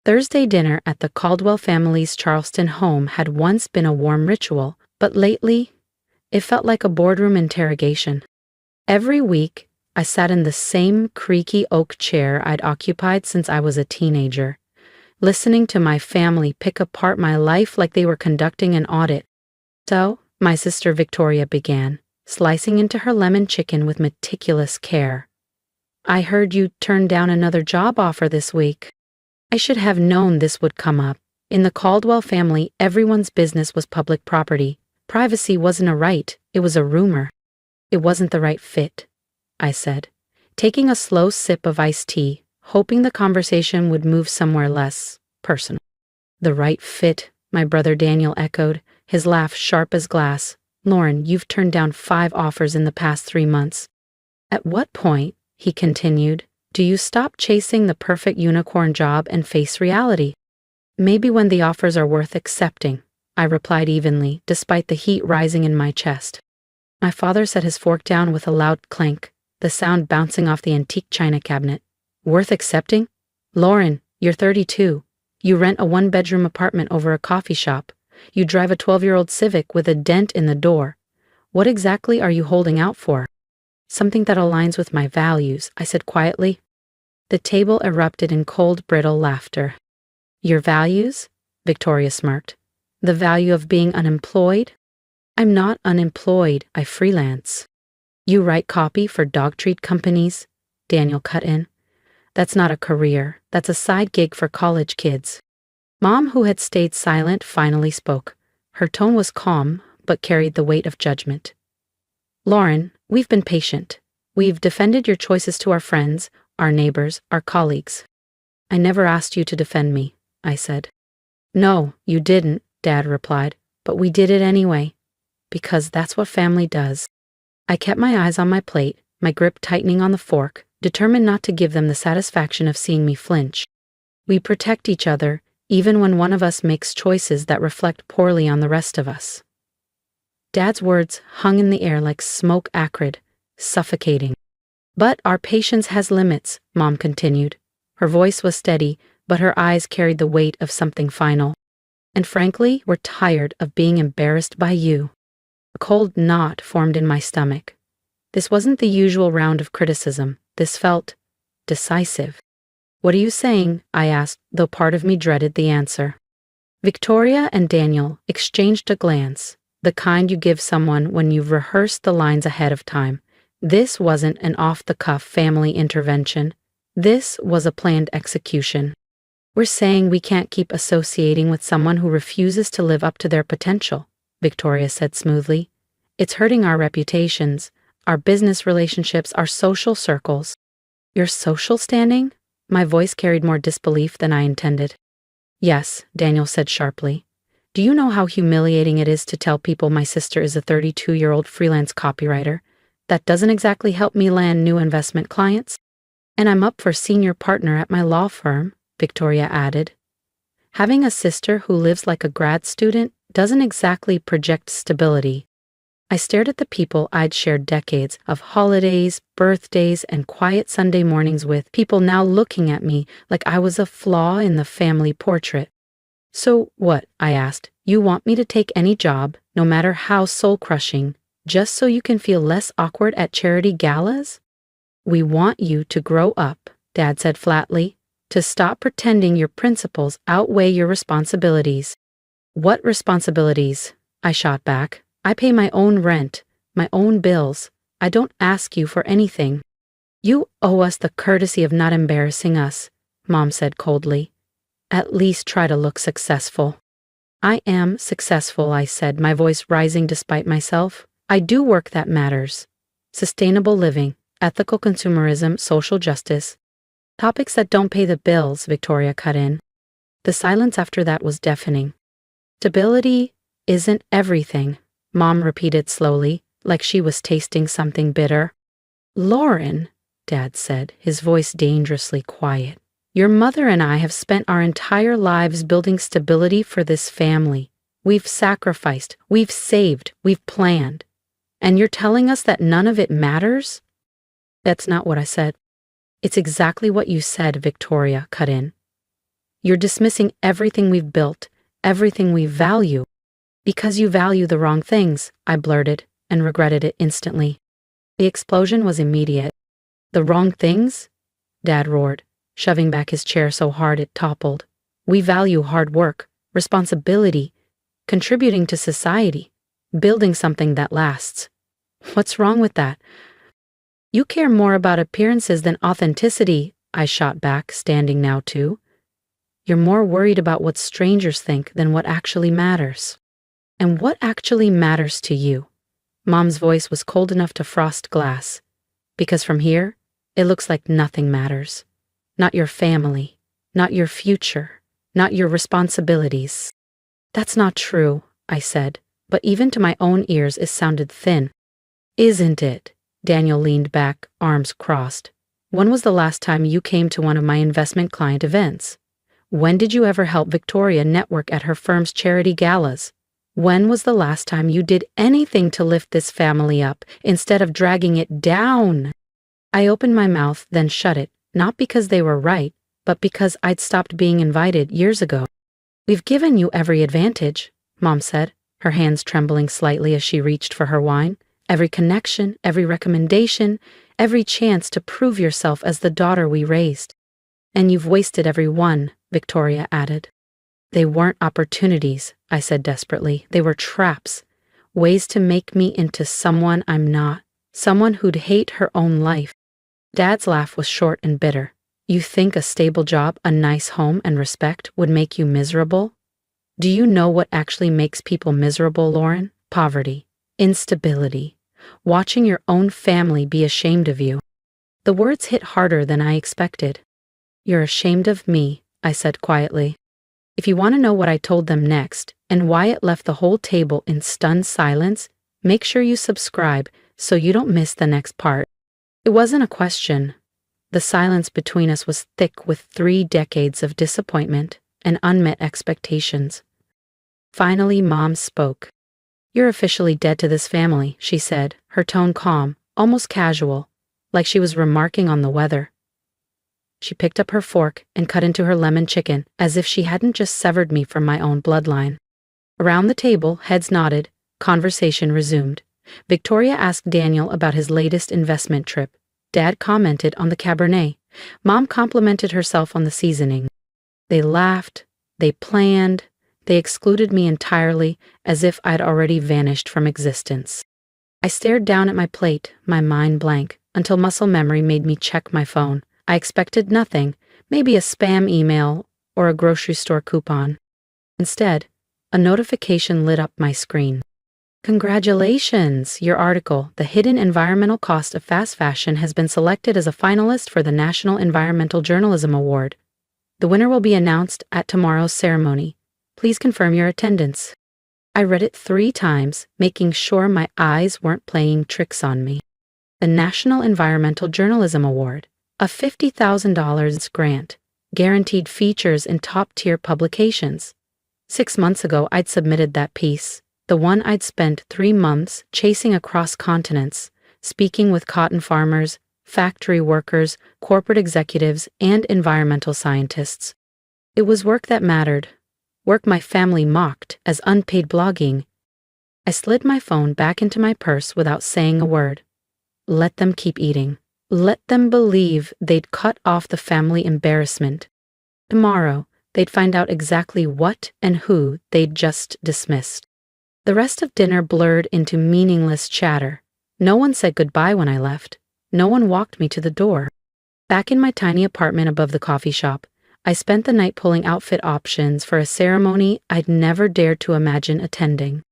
Thursday dinner at the Caldwell family's Charleston home had once been a warm ritual, but lately, it felt like a boardroom interrogation. Every week, I sat in the same creaky oak chair I'd occupied since I was a teenager, listening to my family pick apart my life like they were conducting an audit. So, my sister Victoria began, slicing into her lemon chicken with meticulous care. I heard you turned down another job offer this week. I should have known this would come up. In the Caldwell family, everyone's business was public property. Privacy wasn't a right, it was a rumor. It wasn't the right fit, I said, taking a slow sip of iced tea, hoping the conversation would move somewhere less personal. The right fit, my brother Daniel echoed, his laugh sharp as glass. Lauren, you've turned down 5 offers in the past 3 months. At what point, he continued, do you stop chasing the perfect unicorn job and face reality? Maybe when the offers are worth accepting, I replied evenly, despite the heat rising in my chest. My father set his fork down with a loud clank, the sound bouncing off the antique china cabinet. Worth accepting? Lauren, you're 32. You rent a 1-bedroom apartment over a coffee shop. You drive a 12-year-old Civic with a dent in the door. What exactly are you holding out for? Something that aligns with my values, I said quietly. The table erupted in cold, brittle laughter. Your values? Victoria smirked. The value of being unemployed? I'm not unemployed, I freelance. You write copy for dog treat companies? Daniel cut in. That's not a career, that's a side gig for college kids. Mom, who had stayed silent, finally spoke. Her tone was calm, but carried the weight of judgment. Lauren, we've been patient. We've defended your choices to our friends, our neighbors, our colleagues. I never asked you to defend me, I said. No, you didn't, Dad replied, but we did it anyway. Because that's what family does. I kept my eyes on my plate, my grip tightening on the fork, determined not to give them the satisfaction of seeing me flinch. We protect each other, even when one of us makes choices that reflect poorly on the rest of us. Dad's words hung in the air like smoke, acrid, suffocating. But our patience has limits, Mom continued. Her voice was steady, but her eyes carried the weight of something final. And frankly, we're tired of being embarrassed by you. A cold knot formed in my stomach. This wasn't the usual round of criticism. This felt decisive. What are you saying? I asked, though part of me dreaded the answer. Victoria and Daniel exchanged a glance, the kind you give someone when you've rehearsed the lines ahead of time. This wasn't an off-the-cuff family intervention. This was a planned execution. We're saying we can't keep associating with someone who refuses to live up to their potential, Victoria said smoothly. It's hurting our reputations, our business relationships, our social circles. Your social standing? My voice carried more disbelief than I intended. Yes, Daniel said sharply. Do you know how humiliating it is to tell people my sister is a 32-year-old freelance copywriter? That doesn't exactly help me land new investment clients. And I'm up for senior partner at my law firm, Victoria added. Having a sister who lives like a grad student doesn't exactly project stability. I stared at the people I'd shared decades of holidays, birthdays, and quiet Sunday mornings with, people now looking at me like I was a flaw in the family portrait. So what, I asked, you want me to take any job, no matter how soul-crushing, just so you can feel less awkward at charity galas? We want you to grow up, Dad said flatly, to stop pretending your principles outweigh your responsibilities. What responsibilities? I shot back. I pay my own rent, my own bills. I don't ask you for anything. You owe us the courtesy of not embarrassing us, Mom said coldly. At least try to look successful. I am successful, I said, my voice rising despite myself. I do work that matters. Sustainable living, ethical consumerism, social justice. Topics that don't pay the bills, Victoria cut in. The silence after that was deafening. Stability isn't everything, Mom repeated slowly, like she was tasting something bitter. Lauren, Dad said, his voice dangerously quiet. Your mother and I have spent our entire lives building stability for this family. We've sacrificed, we've saved, we've planned. And you're telling us that none of it matters? That's not what I said. It's exactly what you said, Victoria cut in. You're dismissing everything we've built, everything we value. Because you value the wrong things, I blurted, and regretted it instantly. The explosion was immediate. The wrong things? Dad roared, shoving back his chair so hard it toppled. We value hard work, responsibility, contributing to society, building something that lasts. What's wrong with that? You care more about appearances than authenticity, I shot back, standing now too. You're more worried about what strangers think than what actually matters. And what actually matters to you? Mom's voice was cold enough to frost glass. Because from here, it looks like nothing matters. Not your family, not your future, not your responsibilities. That's not true, I said, but even to my own ears it sounded thin. Isn't it? Daniel leaned back, arms crossed. When was the last time you came to one of my investment client events? When did you ever help Victoria network at her firm's charity galas? When was the last time you did anything to lift this family up instead of dragging it down? I opened my mouth, then shut it, not because they were right, but because I'd stopped being invited years ago. We've given you every advantage, Mom said, her hands trembling slightly as she reached for her wine. Every connection, every recommendation, every chance to prove yourself as the daughter we raised. And you've wasted every one, Victoria added. They weren't opportunities, I said desperately. They were traps, ways to make me into someone I'm not, someone who'd hate her own life. Dad's laugh was short and bitter. You think a stable job, a nice home, and respect would make you miserable? Do you know what actually makes people miserable, Lauren? Poverty, instability, watching your own family be ashamed of you. The words hit harder than I expected. You're ashamed of me, I said quietly. If you want to know what I told them next, and why it left the whole table in stunned silence, make sure you subscribe so you don't miss the next part. It wasn't a question. The silence between us was thick with 3 decades of disappointment and unmet expectations. Finally, Mom spoke. You're officially dead to this family, she said, her tone calm, almost casual, like she was remarking on the weather. She picked up her fork and cut into her lemon chicken as if she hadn't just severed me from my own bloodline. Around the table, heads nodded, conversation resumed. Victoria asked Daniel about his latest investment trip. Dad commented on the Cabernet. Mom complimented herself on the seasoning. They laughed, they planned, they excluded me entirely as if I'd already vanished from existence. I stared down at my plate, my mind blank, until muscle memory made me check my phone. I expected nothing, maybe a spam email or a grocery store coupon. Instead, a notification lit up my screen. Congratulations! Your article, The Hidden Environmental Cost of Fast Fashion, has been selected as a finalist for the National Environmental Journalism Award. The winner will be announced at tomorrow's ceremony. Please confirm your attendance. I read it 3 times, making sure my eyes weren't playing tricks on me. The National Environmental Journalism Award, a $50,000 grant, guaranteed features in top-tier publications. 6 months ago, I'd submitted that piece. The one I'd spent 3 months chasing across continents, speaking with cotton farmers, factory workers, corporate executives, and environmental scientists. It was work that mattered, work my family mocked as unpaid blogging. I slid my phone back into my purse without saying a word. Let them keep eating. Let them believe they'd cut off the family embarrassment. Tomorrow, they'd find out exactly what and who they'd just dismissed. The rest of dinner blurred into meaningless chatter. No one said goodbye when I left. No one walked me to the door. Back in my tiny apartment above the coffee shop, I spent the night pulling outfit options for a ceremony I'd never dared to imagine attending.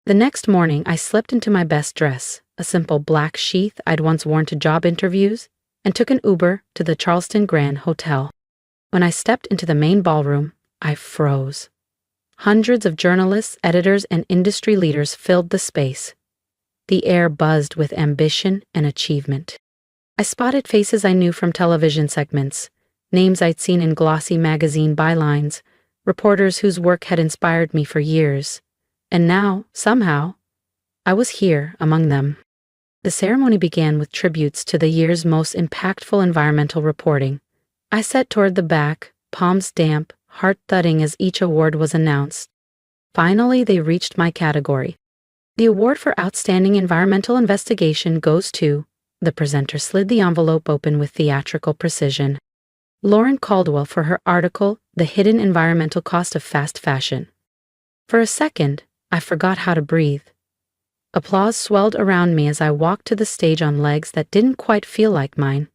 The next morning, I slipped into my best dress, a simple black sheath I'd once worn to job interviews, and took an Uber to the Charleston Grand Hotel. When I stepped into the main ballroom, I froze. Hundreds of journalists, editors, and industry leaders filled the space. The air buzzed with ambition and achievement. I spotted faces I knew from television segments, names I'd seen in glossy magazine bylines, reporters whose work had inspired me for years. And now, somehow, I was here among them. The ceremony began with tributes to the year's most impactful environmental reporting. I sat toward the back, palms damp, heart thudding as each award was announced. Finally, they reached my category. The award for Outstanding Environmental Investigation goes to, the presenter slid the envelope open with theatrical precision, Lauren Caldwell for her article, The Hidden Environmental Cost of Fast Fashion. For a second, I forgot how to breathe. Applause swelled around me as I walked to the stage on legs that didn't quite feel like mine.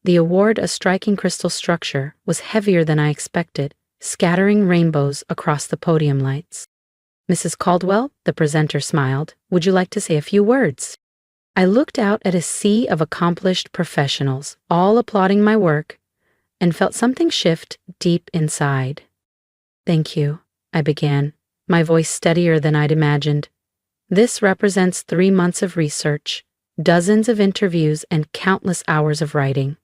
The award, a striking crystal structure, was heavier than I expected, scattering rainbows across the podium lights. Mrs. Caldwell, the presenter smiled, would you like to say a few words? I looked out at a sea of accomplished professionals, all applauding my work, and felt something shift deep inside. Thank you, I began, my voice steadier than I'd imagined. This represents 3 months of research, dozens of interviews, and countless hours of writing.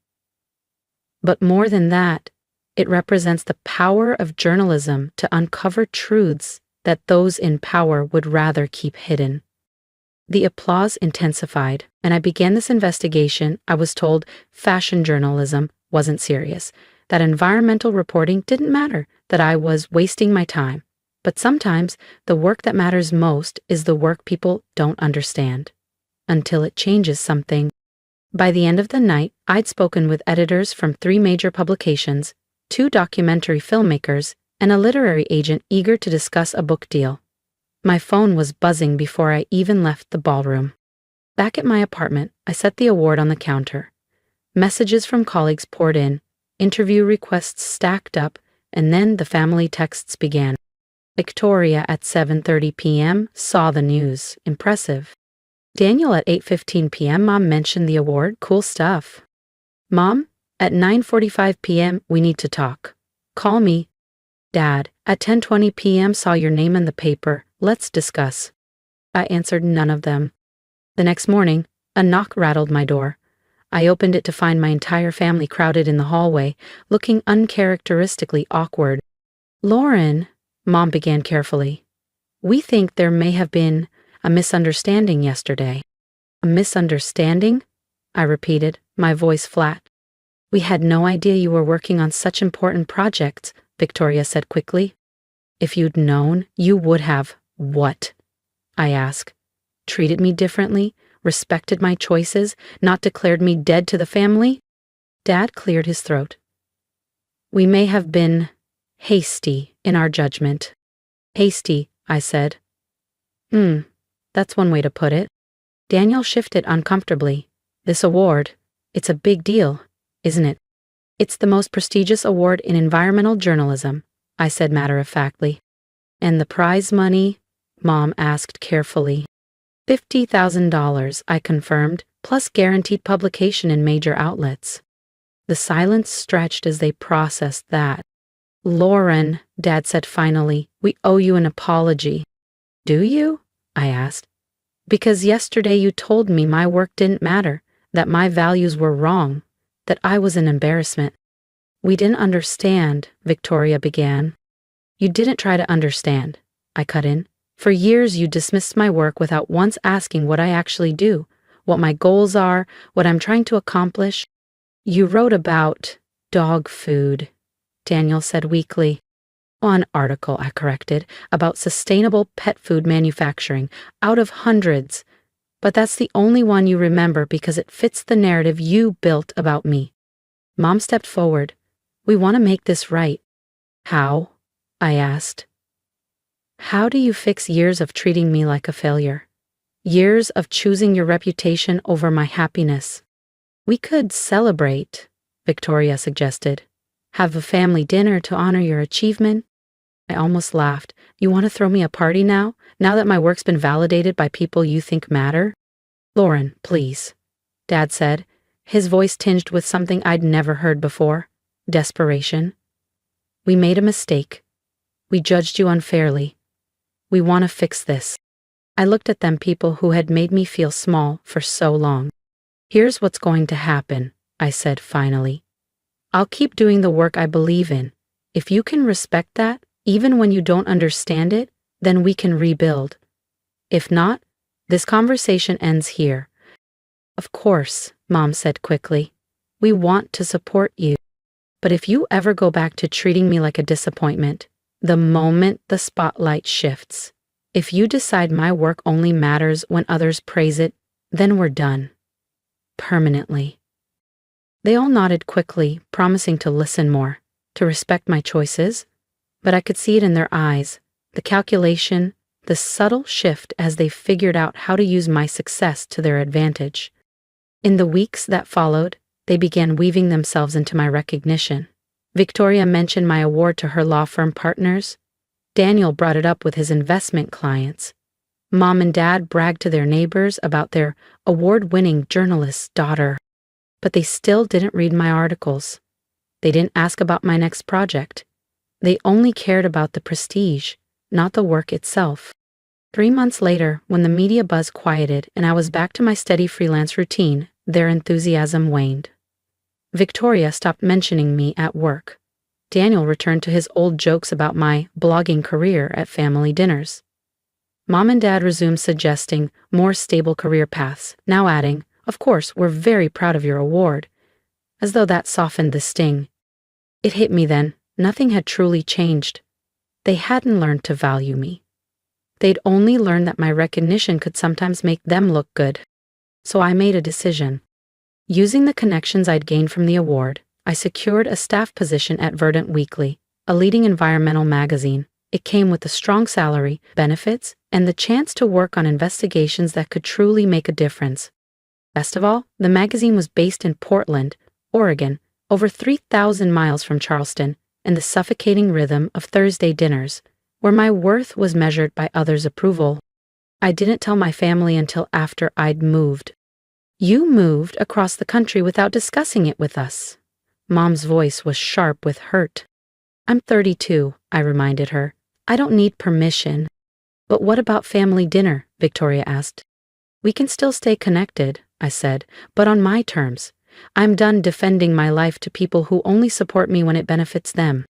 But more than that, it represents the power of journalism to uncover truths that those in power would rather keep hidden. The applause intensified, and I began this investigation. I was told fashion journalism wasn't serious, that environmental reporting didn't matter, that I was wasting my time. But sometimes the work that matters most is the work people don't understand, until it changes something. By the end of the night, I'd spoken with editors from 3 major publications, 2 documentary filmmakers, and a literary agent eager to discuss a book deal. My phone was buzzing before I even left the ballroom. Back at my apartment, I set the award on the counter. Messages from colleagues poured in, interview requests stacked up, and then the family texts began. Victoria at 7:30 p.m. saw the news. Impressive. Daniel at 8:15 p.m. Mom mentioned the award. Cool stuff. Mom, at 9:45 p.m. we need to talk. Call me. Dad, at 10:20 p.m. saw your name in the paper. Let's discuss. I answered none of them. The next morning, a knock rattled my door. I opened it to find my entire family crowded in the hallway, looking uncharacteristically awkward. Lauren, Mom began carefully, we think there may have been a misunderstanding yesterday. A misunderstanding? I repeated, my voice flat. We had no idea you were working on such important projects, Victoria said quickly. If you'd known, you would have. What? I asked. Treated me differently? Respected my choices? Not declared me dead to the family? Dad cleared his throat. We may have been hasty in our judgment. Hasty, I said. That's one way to put it. Daniel shifted uncomfortably. This award, it's a big deal, isn't it? It's the most prestigious award in environmental journalism, I said matter-of-factly. And the prize money? Mom asked carefully. $50,000, I confirmed, plus guaranteed publication in major outlets. The silence stretched as they processed that. Lauren, Dad said finally, we owe you an apology. Do you? I asked. Because yesterday you told me my work didn't matter, that my values were wrong, that I was an embarrassment. We didn't understand, Victoria began. You didn't try to understand, I cut in. For years you dismissed my work without once asking what I actually do, what my goals are, what I'm trying to accomplish. You wrote about dog food, Daniel said weakly. An article, I corrected, about sustainable pet food manufacturing, out of hundreds. But that's the only one you remember because it fits the narrative you built about me. Mom stepped forward. We want to make this right. How? I asked. How do you fix years of treating me like a failure? Years of choosing your reputation over my happiness? We could celebrate, Victoria suggested. Have a family dinner to honor your achievement? I almost laughed. You want to throw me a party now that my work's been validated by people you think matter? Lauren, please, Dad said, his voice tinged with something I'd never heard before, desperation. We made a mistake. We judged you unfairly. We want to fix this. I looked at them, people who had made me feel small for so long. Here's what's going to happen, I said finally. I'll keep doing the work I believe in. If you can respect that, even when you don't understand it, then we can rebuild. If not, this conversation ends here. Of course, Mom said quickly. We want to support you. But if you ever go back to treating me like a disappointment, the moment the spotlight shifts, if you decide my work only matters when others praise it, then we're done. Permanently. They all nodded quickly, promising to listen more, to respect my choices, but I could see it in their eyes, the calculation, the subtle shift as they figured out how to use my success to their advantage. In the weeks that followed, they began weaving themselves into my recognition. Victoria mentioned my award to her law firm partners. Daniel brought it up with his investment clients. Mom and Dad bragged to their neighbors about their award-winning journalist's daughter. But they still didn't read my articles. They didn't ask about my next project. They only cared about the prestige, not the work itself. 3 months later, when the media buzz quieted and I was back to my steady freelance routine, their enthusiasm waned. Victoria stopped mentioning me at work. Daniel returned to his old jokes about my blogging career at family dinners. Mom and Dad resumed suggesting more stable career paths, now adding, "Of course, we're very proud of your award," as though that softened the sting. It hit me then, nothing had truly changed. They hadn't learned to value me. They'd only learned that my recognition could sometimes make them look good. So I made a decision. Using the connections I'd gained from the award, I secured a staff position at Verdant Weekly, a leading environmental magazine. It came with a strong salary, benefits, and the chance to work on investigations that could truly make a difference. Best of all, the magazine was based in Portland, Oregon, over 3,000 miles from Charleston, and the suffocating rhythm of Thursday dinners, where my worth was measured by others' approval. I didn't tell my family until after I'd moved. "You moved across the country without discussing it with us." Mom's voice was sharp with hurt. "I'm 32, I reminded her. "I don't need permission." "But what about family dinner?" Victoria asked. "We can still stay connected," I said, "but on my terms. I'm done defending my life to people who only support me when it benefits them."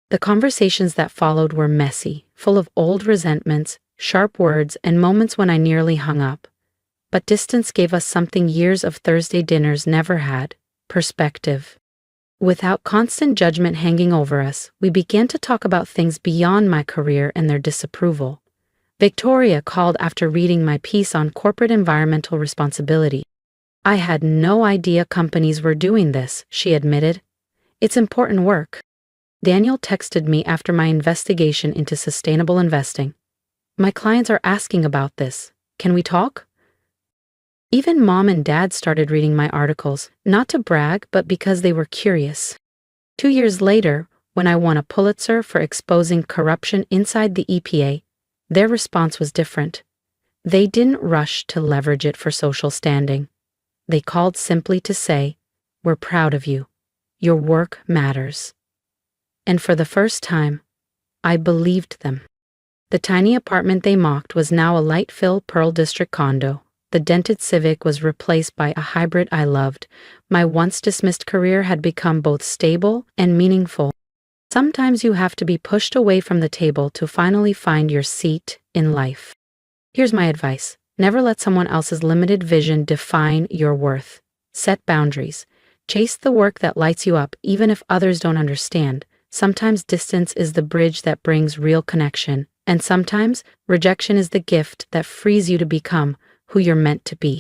The conversations that followed were messy, full of old resentments, sharp words, and moments when I nearly hung up. But distance gave us something years of Thursday dinners never had: perspective. Without constant judgment hanging over us, we began to talk about things beyond my career and their disapproval. Victoria called after reading my piece on corporate environmental responsibility. "I had no idea companies were doing this," she admitted. "It's important work." Daniel texted me after my investigation into sustainable investing. "My clients are asking about this. Can we talk?" Even Mom and Dad started reading my articles, not to brag, but because they were curious. 2 years later, when I won a Pulitzer for exposing corruption inside the EPA, their response was different. They didn't rush to leverage it for social standing. They called simply to say, "We're proud of you. Your work matters." And for the first time, I believed them. The tiny apartment they mocked was now a light-fill Pearl District condo. The dented Civic was replaced by a hybrid I loved. My once-dismissed career had become both stable and meaningful. Sometimes you have to be pushed away from the table to finally find your seat in life. Here's my advice. Never let someone else's limited vision define your worth. Set boundaries. Chase the work that lights you up, even if others don't understand. Sometimes distance is the bridge that brings real connection, and sometimes rejection is the gift that frees you to become who you're meant to be.